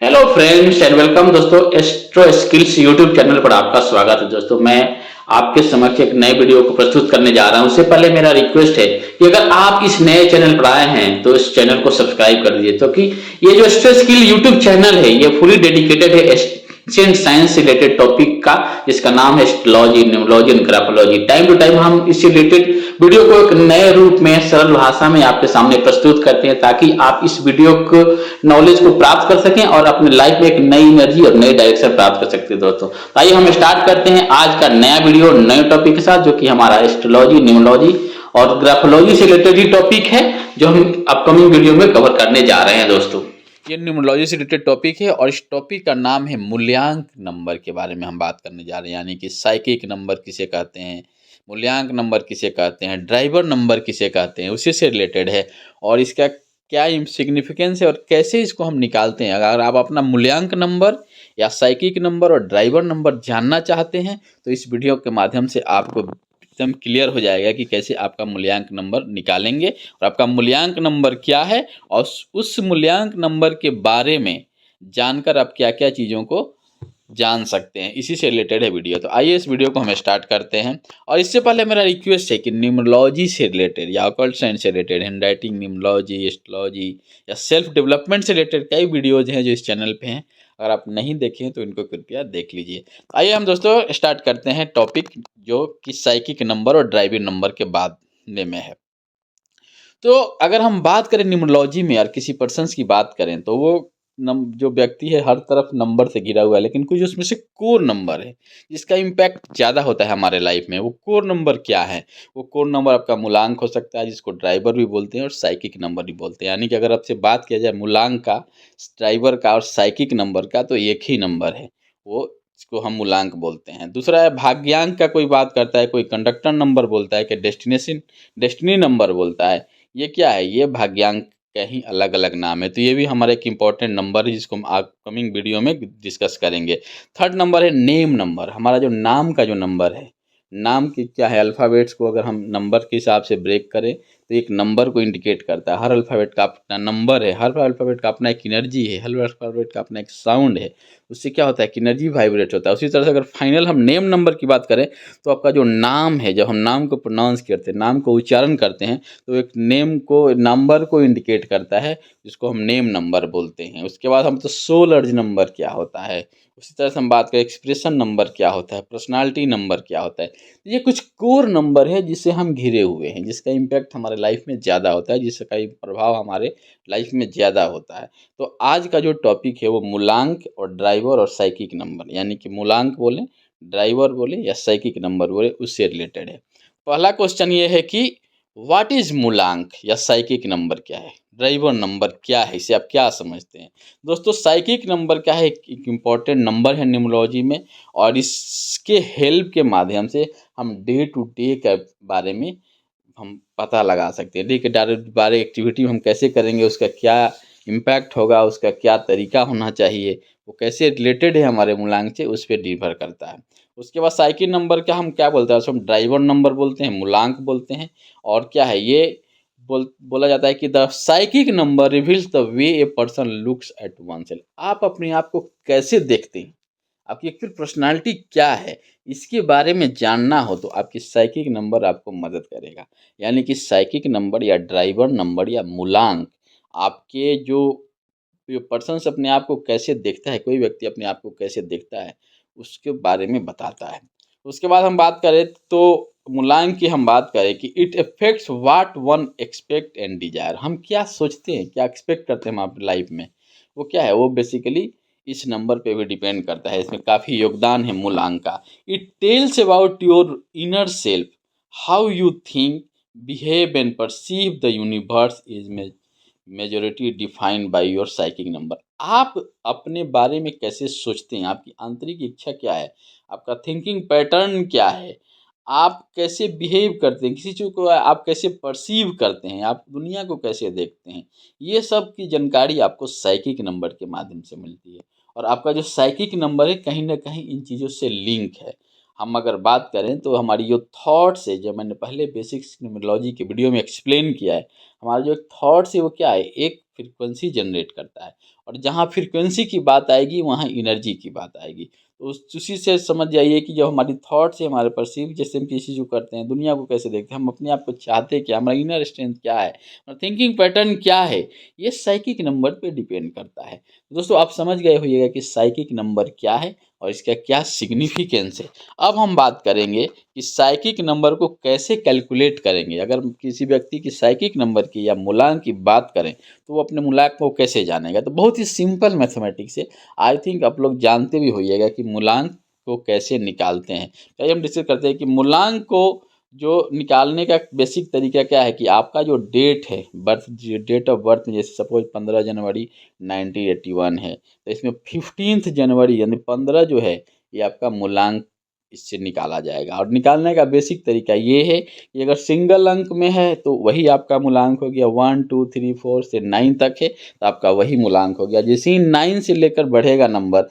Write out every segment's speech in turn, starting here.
Hello friends and welcome दोस्तों। Astro skills YouTube channel पर आपका स्वागत है। दोस्तों मैं आपके समक्ष एक नए वीडियो को प्रस्तुत करने जा रहा हूं। उससे पहले मेरा रिक्वेस्ट है कि अगर आप इस नए चैनल पर आए हैं तो इस चैनल को सब्सक्राइब कर दीजिए, क्योंकि ये जो एस्ट्रो स्किल यूट्यूब चैनल है ये फुली डेडिकेटेड है एशियन साइंस से रिलेटेड टॉपिक का, जिसका नाम है astrology, numerology and graphology. Time to time हम इस रिलेटेड वीडियो को एक नए रूप में सरल भाषा में आपके सामने प्रस्तुत करते हैं, ताकि आप इस वीडियो को नॉलेज को प्राप्त कर सकें और अपने लाइफ में एक नई एनर्जी और नई डायरेक्शन प्राप्त कर सकते हैं। दोस्तों तो आइए हम स्टार्ट करते हैं आज का नया वीडियो नए टॉपिक के साथ, जो कि हमारा एस्ट्रोलॉजी, न्यूमरोलॉजी और ग्राफोलॉजी से रिलेटेड ही टॉपिक है, जो हम अपकमिंग वीडियो में कवर करने जा रहे हैं। दोस्तों ये न्यूमरोलॉजी से रिलेटेड टॉपिक है और इस टॉपिक का नाम है मूल्यांक नंबर के बारे में हम बात करने जा रहे हैं। यानी कि साइकिक नंबर किसे कहते हैं, मूल्यांक नंबर किसे कहते हैं, ड्राइवर नंबर किसे कहते हैं, उसी से रिलेटेड है। और इसका क्या सिग्निफिकेंस है और कैसे इसको हम निकालते हैं। अगर आप अपना मूल्यांक नंबर या साइकिक नंबर और ड्राइवर नंबर जानना चाहते हैं तो इस वीडियो के माध्यम से आपको एकदम क्लियर हो जाएगा कि कैसे आपका मूल्यांक नंबर निकालेंगे और आपका मूल्यांक नंबर क्या है और उस मूल्यांक नंबर के बारे में जानकर आप क्या क्या चीज़ों को जान सकते हैं। इसी से रिलेटेड है वीडियो। तो आइए इस वीडियो को हम स्टार्ट करते हैं। और इससे पहले मेरा रिक्वेस्ट है कि न्यूमरोलॉजी से रिलेटेड या ऑकल्ट साइंस से related, hand writing numerology, astrology या सेल्फ डेवलपमेंट से रिलेटेड कई वीडियोज़ हैं जो इस चैनल पे हैं। अगर आप नहीं देखे हैं तो इनको कृपया देख लीजिए। तो आइए हम दोस्तों स्टार्ट करते हैं टॉपिक, जो कि साइकिक नंबर और ड्राइविंग नंबर के बाद में है। तो अगर हम बात करें न्यूमरोलॉजी में, और किसी पर्सन्स की बात करें, तो वो जो व्यक्ति है हर तरफ नंबर से घिरा हुआ है, लेकिन कुछ उसमें से कोर नंबर है जिसका इम्पैक्ट ज़्यादा होता है हमारे लाइफ में। वो कोर नंबर क्या है? वो कोर नंबर आपका मूलांक हो सकता है, जिसको ड्राइवर भी बोलते हैं और साइकिक नंबर भी बोलते हैं। यानी कि अगर आपसे बात किया जाए मूलांक का, ड्राइवर का और साइकिक नंबर का, तो एक ही नंबर है, वो इसको हम मूलांक बोलते हैं। दूसरा है भाग्यांक का, कोई बात करता है, कोई कंडक्टर नंबर बोलता है, कि डेस्टिनी नंबर बोलता है। ये क्या है? ये भाग्यांक का ही अलग अलग नाम है। तो ये भी हमारा एक इम्पॉर्टेंट नंबर है जिसको हम अपकमिंग वीडियो में डिस्कस करेंगे। थर्ड नंबर है नेम नंबर, हमारा जो नाम का जो नंबर है। नाम की क्या है, अल्फ़ाबेट्स को अगर हम नंबर के हिसाब से ब्रेक करें तो एक नंबर को इंडिकेट करता है। हर अल्फ़ाबेट का अपना नंबर है, हर अल्फ़ाबेट का अपना एक एनर्जी है, हर अल्फ़ाबेट का अपना एक साउंड है। उससे क्या होता है कि एनर्जी वाइब्रेट होता है। उसी तरह से अगर फाइनल हम नेम नंबर की बात करें तो आपका जो नाम है, जब हम नाम को प्रोनाउंस करते हैं, नाम को उच्चारण करते हैं, तो एक नेम को, नंबर को इंडिकेट करता है, जिसको हम नेम नंबर बोलते हैं। उसके बाद हम तो सोल अर्ज नंबर क्या होता है, उसी तरह से हम बात करें एक्सप्रेशन नंबर क्या होता है, पर्सनालिटी नंबर क्या होता है। ये कुछ कोर नंबर है जिससे हम घिरे हुए हैं, जिसका इम्पैक्ट हमारे लाइफ में ज़्यादा होता है, जिसका प्रभाव हमारे लाइफ में ज़्यादा होता है। तो आज का जो टॉपिक है वो मूलांक और ड्राइवर और साइकिक नंबर, यानी कि मूलांक बोलें, ड्राइवर बोले या साइकिक नंबर बोले, उससे रिलेटेड है। पहला क्वेश्चन ये है कि व्हाट इज मूलांक या साइकिक नंबर क्या है, ड्राइवर नंबर क्या है, इसे आप क्या समझते हैं? दोस्तों साइकिक नंबर क्या है? एक इम्पॉर्टेंट नंबर है न्यूमरोलॉजी में, और इसके हेल्प के माध्यम से हम डे टू डे के बारे में हम पता लगा सकते हैं। डे के बारे एक्टिविटी हम कैसे करेंगे, उसका क्या इम्पैक्ट होगा, उसका क्या तरीका होना चाहिए, वो कैसे रिलेटेड है हमारे मूलांक से, उस पर निर्भर करता है। उसके बाद साइकिल नंबर का हम क्या बोलते हैं? उसको हम ड्राइवर नंबर बोलते हैं, मूलांक बोलते हैं। और क्या है ये, बोला जाता है कि the psychic number reveals the way a person looks at one self. आप अपने आप को कैसे देखते हैं, आपकी एक्चुअल पर्सनालिटी क्या है, इसके बारे में जानना हो तो आपकी साइकिक नंबर आपको मदद करेगा। यानी कि साइकिक नंबर या ड्राइवर नंबर या मूलांक आपके जो पर्सन्स अपने आप को कैसे देखता है, कोई व्यक्ति अपने आप को कैसे देखता है, उसके बारे में बताता है। उसके बाद हम बात करें तो मूलांक की हम बात करें कि it affects what one expect and desire. हम क्या सोचते हैं, क्या एक्सपेक्ट करते हैं हम अपनी लाइफ में, वो क्या है, वो बेसिकली इस नंबर पे भी डिपेंड करता है। इसमें काफ़ी योगदान है मूलांक का। It tells about your inner self, how you think, behave and perceive the universe is majority defined by your psychic number. आप अपने बारे में कैसे सोचते हैं, आपकी आंतरिक इच्छा क्या है, आपका थिंकिंग पैटर्न क्या है, आप कैसे बिहेव करते हैं, किसी चीज़ को आप कैसे परसीव करते हैं, आप दुनिया को कैसे देखते हैं, ये सब की जानकारी आपको साइकिक नंबर के माध्यम से मिलती है। और आपका जो साइकिक नंबर है कहीं ना कहीं इन चीज़ों से लिंक है। हम अगर बात करें तो हमारी जो थॉट्स है, जो मैंने पहले बेसिक्स न्यूमरोलॉजी के वीडियो में एक्सप्लेन किया है, हमारा जो थॉट्स है वो क्या है, एक फ्रीक्वेंसी जनरेट करता है। और जहाँ फ्रीक्वेंसी की बात आएगी वहाँ एनर्जी की बात आएगी। तो उसी से समझ जाइए कि जब हमारी थॉट से हमारे परसीव जैसे हम किसी चीज़ को करते हैं, दुनिया को कैसे देखते हैं, हम अपने आप को चाहते क्या, हमारा इनर स्ट्रेंथ क्या है और थिंकिंग पैटर्न क्या है, ये साइकिक नंबर पे डिपेंड करता है। दोस्तों आप समझ गए होइएगा कि साइकिक नंबर क्या है और इसका क्या सिग्निफिकेंस है। अब हम बात करेंगे कि साइकिक नंबर को कैसे कैलकुलेट करेंगे। अगर किसी व्यक्ति की साइकिक नंबर की या मूलांक की बात करें तो वो अपने मूलांक को कैसे जानेगा। तो बहुत ही सिंपल मैथमेटिक्स है। आई थिंक आप लोग जानते भी होइएगा कि मूलांक को कैसे निकालते हैं। चलिए हम डिस्कस करते हैं कि मूलांक को जो निकालने का बेसिक तरीका क्या है कि आपका जो डेट है बर्थ, डेट ऑफ बर्थ में जैसे सपोज 15 जनवरी 1981 है, तो इसमें 15 जनवरी यानी 15 जो है ये आपका मूलांक इससे निकाला जाएगा। और निकालने का बेसिक तरीका ये है कि अगर सिंगल अंक में है तो वही आपका मूलांक हो गया, 1 2 3 4 से 9 तक है तो आपका वही मूलांक हो गया। जैसे ही 9 से लेकर बढ़ेगा नंबर,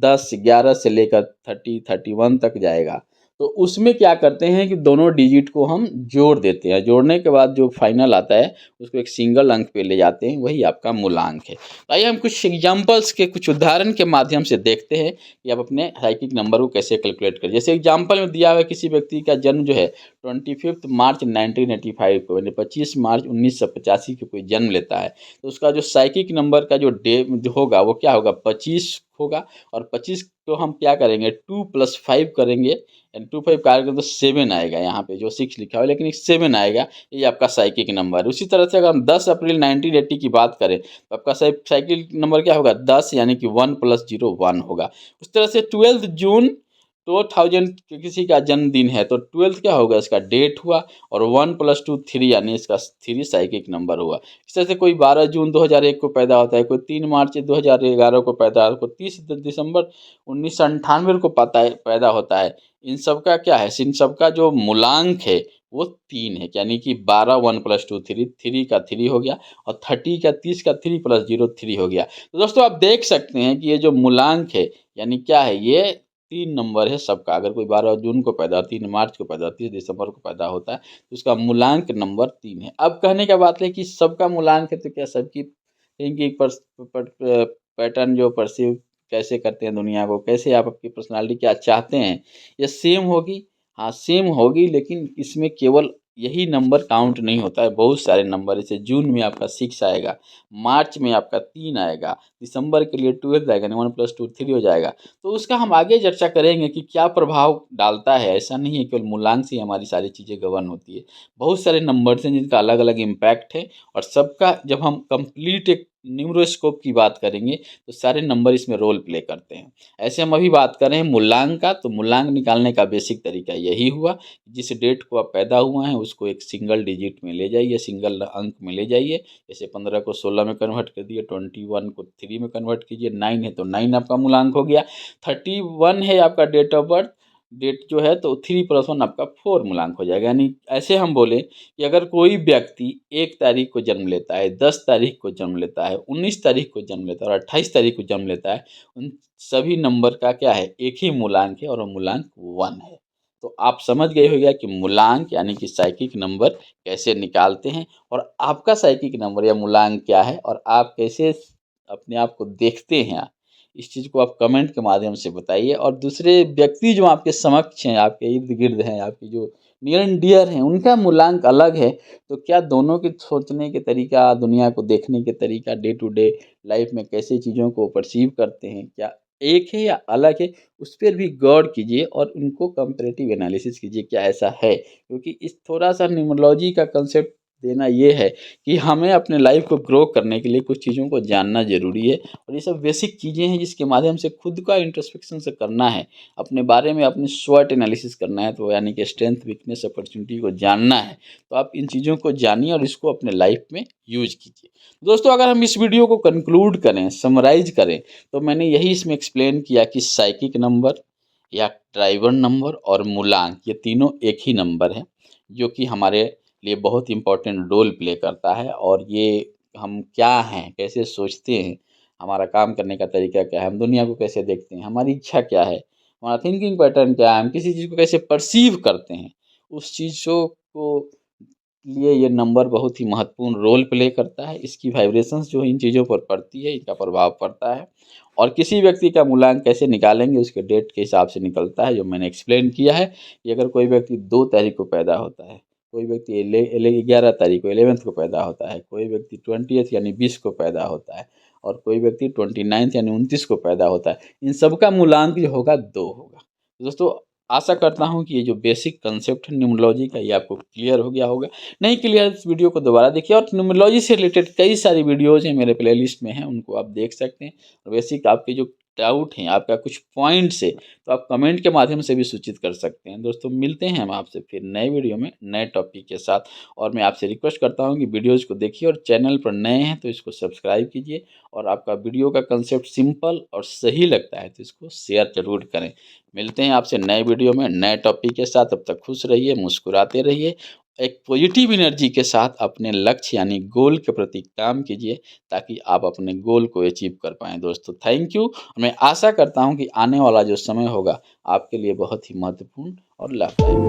10 11 से लेकर 30 31 तक जाएगा, तो उसमें क्या करते हैं कि दोनों डिजिट को हम जोड़ देते हैं। जोड़ने के बाद जो फाइनल आता है उसको एक सिंगल अंक पे ले जाते हैं, वही आपका मूलांक है। तो आइए हम कुछ एग्जांपल्स के, कुछ उदाहरण के माध्यम से देखते हैं कि आप अपने साइकिक नंबर को कैसे कैलकुलेट करें। जैसे एग्जांपल में दिया हुआ है किसी व्यक्ति का जन्म जो है 25 मार्च 1985 को, यानी 25 मार्च 1985 को कोई जन्म लेता है, तो उसका जो साइकिक नंबर का जो डे होगा वो क्या होगा, 25 होगा। और 25 को हम क्या करेंगे, 2 + 5 करेंगे, यानी 2 5 का करेंगे तो 7 आएगा। यहाँ पे जो 6 लिखा हुआ है लेकिन 7 आएगा, ये आपका साइकिक नंबर। उसी तरह से अगर हम 10 अप्रैल 1980 की बात करें तो आपका साइकिक नंबर क्या होगा, 10, यानी कि 1 + 0 1 होगा। उस तरह से 12 जून 2000 किसी का जन्मदिन है तो 12 क्या होगा, इसका डेट हुआ, और 1 + 2 3 यानी इसका 3 साइकिक नंबर हुआ। इस तरह से कोई 12 जून 2001 को पैदा होता है, कोई 3 मार्च 2011 को पैदा, कोई 30 दिसंबर 1998 को पैदा होता है। इन सब का क्या है, इन सब का जो मूलांक है वो 3 है, यानी कि 12 1 + 2 3, 3 का 3 हो गया, और 30 का 3 + 0 3 हो गया। तो दोस्तों आप देख सकते हैं कि ये जो मूलांक है यानी क्या है, ये 3 नंबर है सबका। अगर कोई 12 जून को पैदा, 3 मार्च को पैदा, 30 दिसंबर को पैदा होता है तो उसका मूलांक नंबर 3 है। अब कहने का बात है कि सबका मूलांक है तो क्या सबकी थिंकिंग पैटर्न जो परसीव कैसे करते हैं दुनिया को, कैसे आप अपनी पर्सनालिटी क्या चाहते हैं, ये सेम होगी। हाँ सेम होगी, लेकिन इसमें केवल यही नंबर काउंट नहीं होता है, बहुत सारे नंबर। जैसे जून में आपका 6 आएगा, मार्च में आपका 3 आएगा, दिसंबर के लिए 12 आएगा, 1 + 2 3 हो जाएगा। तो उसका हम आगे चर्चा करेंगे कि क्या प्रभाव डालता है। ऐसा नहीं है केवल मूलांक से ही हमारी सारी चीज़ें गवर्न होती है, बहुत सारे नंबर्स हैं जिनका अलग अलग इम्पैक्ट है, और सबका जब हम कंप्लीट एक न्यूमरोस्कोप की बात करेंगे तो सारे नंबर इसमें रोल प्ले करते हैं। ऐसे हम अभी बात कर रहे हैं मूलांक का, तो मूलांक निकालने का बेसिक तरीका यही हुआ, जिस डेट को आप पैदा हुआ हैं उसको एक सिंगल डिजिट में ले जाइए, सिंगल अंक में ले जाइए। जैसे 15 को 16 में कन्वर्ट कर दिए, 21 को 3 में कन्वर्ट कीजिए, 9 है तो 9 आपका मूलांक हो गया, 31 है आपका डेट ऑफ बर्थ, डेट जो है तो 3 + 1 आपका 4 मूलांक हो जाएगा। यानी ऐसे हम बोले कि अगर कोई व्यक्ति 1 तारीख को जन्म लेता है, 10 तारीख को जन्म लेता है, 19 तारीख को जन्म लेता है और 28 तारीख को जन्म लेता है, उन सभी नंबर का क्या है, एक ही मूलांक है, और वो मूलांक 1 है। तो आप समझ गए होंगे कि मूलांक यानी कि साइकिक नंबर कैसे निकालते हैं, और आपका साइकिक नंबर या मूलांक क्या है, और आप कैसे अपने आप को देखते हैं। इस चीज़ को आप कमेंट के माध्यम से बताइए, और दूसरे व्यक्ति जो आपके समक्ष हैं, आपके इर्द-गिर्द हैं, आपकी जो नियर एंड डियर हैं, उनका मूलांक अलग है, तो क्या दोनों के सोचने के तरीका, दुनिया को देखने के तरीका, डे टू डे लाइफ में कैसे चीज़ों को परसीव करते हैं, क्या एक है या अलग है, उस पर भी गौर कीजिए और उनको कंपैरेटिव एनालिसिस कीजिए, क्या ऐसा है? क्योंकि इस थोड़ा-सा न्यूमरोलॉजी का कंसेप्ट देना ये है कि हमें अपने लाइफ को ग्रो करने के लिए कुछ चीज़ों को जानना ज़रूरी है, और ये सब बेसिक चीज़ें हैं जिसके माध्यम से खुद का इंट्रोस्पेक्शन से करना है, अपने बारे में अपने स्वॉट एनालिसिस करना है, तो यानी कि स्ट्रेंथ, वीकनेस, अपॉर्चुनिटी को जानना है। तो आप इन चीज़ों को जानिए और इसको अपने लाइफ में यूज़ कीजिए। दोस्तों अगर हम इस वीडियो को कंक्लूड करें, समराइज़ करें, तो मैंने यही इसमें एक्सप्लेन किया कि साइकिक नंबर या ड्राइवर नंबर और मूलांक, ये तीनों एक ही नंबर है, जो कि हमारे लिए बहुत इम्पोर्टेंट रोल प्ले करता है। और ये हम क्या हैं, कैसे सोचते हैं, हमारा काम करने का तरीका क्या है, हम दुनिया को कैसे देखते हैं, हमारी इच्छा क्या है, हमारा थिंकिंग पैटर्न क्या है, हम किसी चीज़ को कैसे परसीव करते हैं, उस चीज़ों को लिए ये नंबर बहुत ही महत्वपूर्ण रोल प्ले करता है। इसकी वाइब्रेशंस जो इन चीज़ों पर पड़ती है, इनका प्रभाव पड़ता है। और किसी व्यक्ति का मूल्यांक कैसे निकालेंगे, उसके डेट के हिसाब से निकलता है, जो मैंने एक्सप्लेन किया है कि अगर कोई व्यक्ति 2 तारीख को पैदा होता है, कोई व्यक्ति 11 तारीख को 11th को पैदा होता है, कोई व्यक्ति 20th यानी 20 को पैदा होता है और कोई व्यक्ति 29th यानी 29 को पैदा होता है। इन सबका मूल्यांक जो होगा 2 होगा। दोस्तों, आशा करता हूँ कि ये जो बेसिक कंसेप्ट है न्यूमरोलॉजी का, ये आपको क्लियर हो गया होगा। नहीं क्लियर, इस वीडियो को दोबारा देखिए और न्यूमरोलॉजी से रिलेटेड कई सारी वीडियोज़ हैं, मेरे प्लेलिस्ट में हैं, उनको आप देख सकते हैं। और बेसिक आपके जो डाउट हैं, आपका कुछ पॉइंट्स है, तो आप कमेंट के माध्यम से भी सूचित कर सकते हैं। दोस्तों, मिलते हैं हम आपसे फिर नए वीडियो में नए टॉपिक के साथ। और मैं आपसे रिक्वेस्ट करता हूँ कि वीडियोज़ को देखिए और चैनल पर नए हैं तो इसको सब्सक्राइब कीजिए। और आपका वीडियो का कंसेप्ट सिंपल और सही लगता है तो इसको शेयर ज़रूर करें। मिलते हैं आपसे नए वीडियो में नए टॉपिक के साथ। तब तक खुश रहिए, मुस्कुराते रहिए, एक पॉजिटिव एनर्जी के साथ अपने लक्ष्य यानी गोल के प्रति काम कीजिए ताकि आप अपने गोल को अचीव कर पाएँ। दोस्तों, थैंक यू। मैं आशा करता हूँ कि आने वाला जो समय होगा आपके लिए बहुत ही महत्वपूर्ण और लाभदायक।